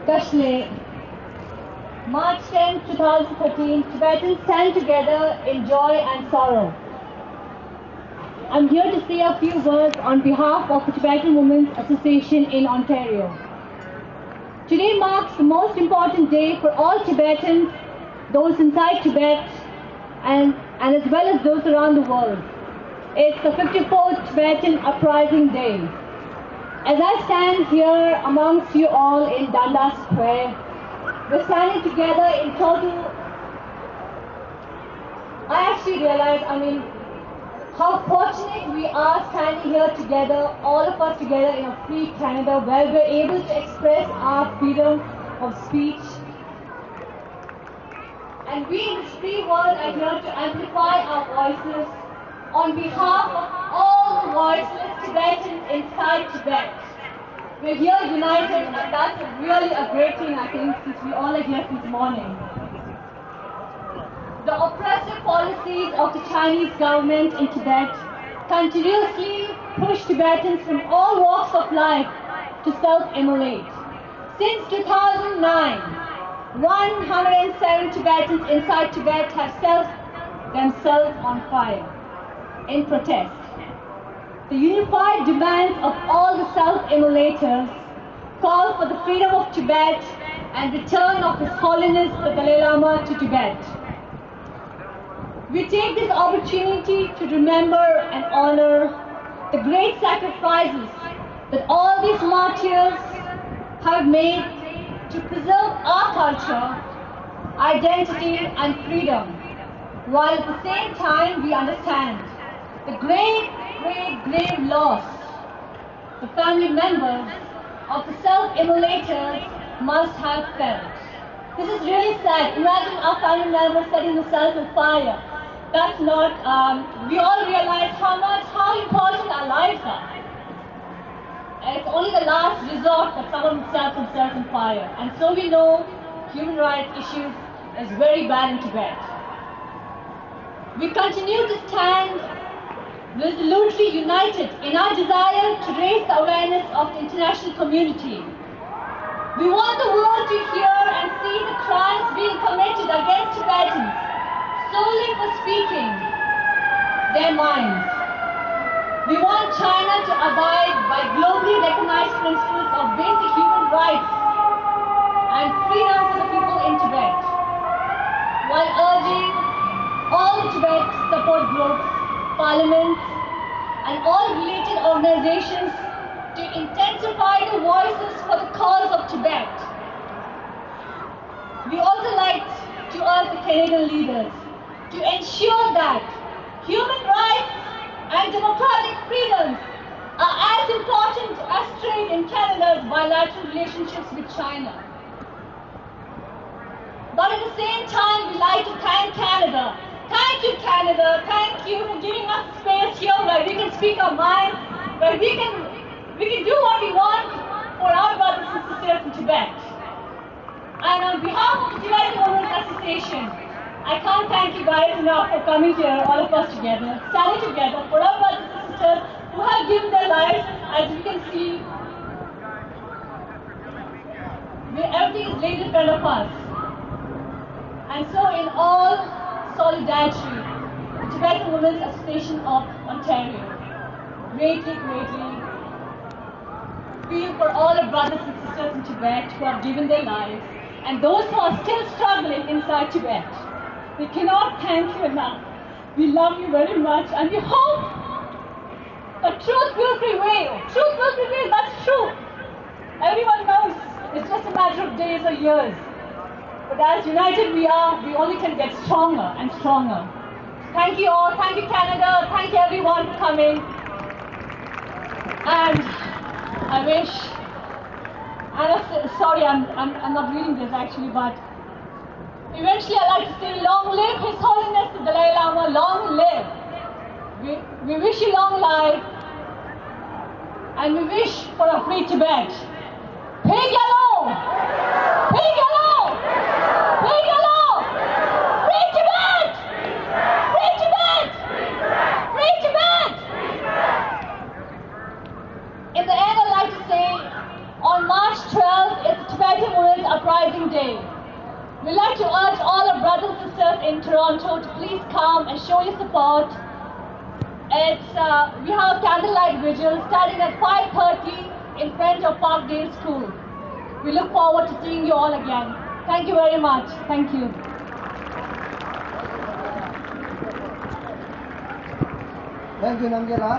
Kashmir. March 10, 2013, Tibetans stand together in joy and sorrow. I'm here to say a few words on behalf of the Tibetan Women's Association in Ontario. Today marks the most important day for all Tibetans, those inside Tibet, and as well as those around the world. It's the 54th Tibetan Uprising Day. As I stand here amongst you all in Dundas Square, we're standing together in total. I actually realize, how fortunate we are standing here together, all of us together in a free Canada where we're able to express our freedom of speech. And we in this free world are here to amplify our voices on behalf of all the voiceless Tibetans inside Tibet. We're here united, and that's really a great thing, I think, since we all are here since morning. The oppressive policies of the Chinese government in Tibet continuously push Tibetans from all walks of life to self-immolate. Since 2009, 107 Tibetans inside Tibet have set themselves on fire in protest. The unified demands of all the self-immolators call for the freedom of Tibet and return of His Holiness the Dalai Lama to Tibet. We take this opportunity to remember and honor the great sacrifices that all these martyrs have made to preserve our culture, identity and freedom, while at the same time we understand the grave loss the family members of the self-immolators must have felt. This is really sad. Imagine our family members setting themselves on fire. That's not, we all realize how important our lives are. And it's only the last resort that someone would set themselves on fire. And so we know human rights issues is very bad in Tibet. We continue to stand resolutely united in our desire to raise the awareness of the international community. We want the world to hear and see the crimes being committed against Tibetans solely for speaking their minds. We want China to abide by globally recognized principles of basic human rights and freedom for the people in Tibet, while urging all the Tibet support groups, parliaments, and all related organizations to intensify the voices for the cause of Tibet. We also like to urge the Canadian leaders to ensure that human rights and democratic freedoms are as important as trade in Canada's bilateral relationships with China. But at the same time, we like to thank Canada. Thank you, Canada. Thank you for giving us space here where we can speak our minds, where we can do what we want for our brothers and sisters in Tibet. And on behalf of the Tibetan Women's Association, I can't thank you guys enough for coming here, all of us together, standing together for our brothers and sisters who have given their lives. As you can see, everything is laid in front of us. And so in all solidarity, the Tibetan Women's Association of Ontario greatly feel for all our brothers and sisters in Tibet who have given their lives and those who are still struggling inside Tibet. We cannot thank you enough. We love you very much and we hope that truth will prevail. Truth will prevail, that's true. Everyone knows it's just a matter of days or years. But as united we are, we only can get stronger and stronger. Thank you all, thank you Canada, thank you everyone for coming. And I wish, sorry I'm not reading this actually, but eventually I'd like to say long live His Holiness the Dalai Lama, long live. We wish you long life and we wish for a free Tibet. Pig yellow! Pig yellow! Pig yellow! Free Tibet! Free Tibet! Free Tibet! In the end, I'd like to say, on March 12th, it's the Tibetan Women's Day. We'd like to urge all our brothers and sisters in Toronto to please come and show your support. We have a candlelight vigil starting at 5:30 in front of Parkdale School. We look forward to seeing you all again. Thank you very much. Thank you. Thank you, Namgyala.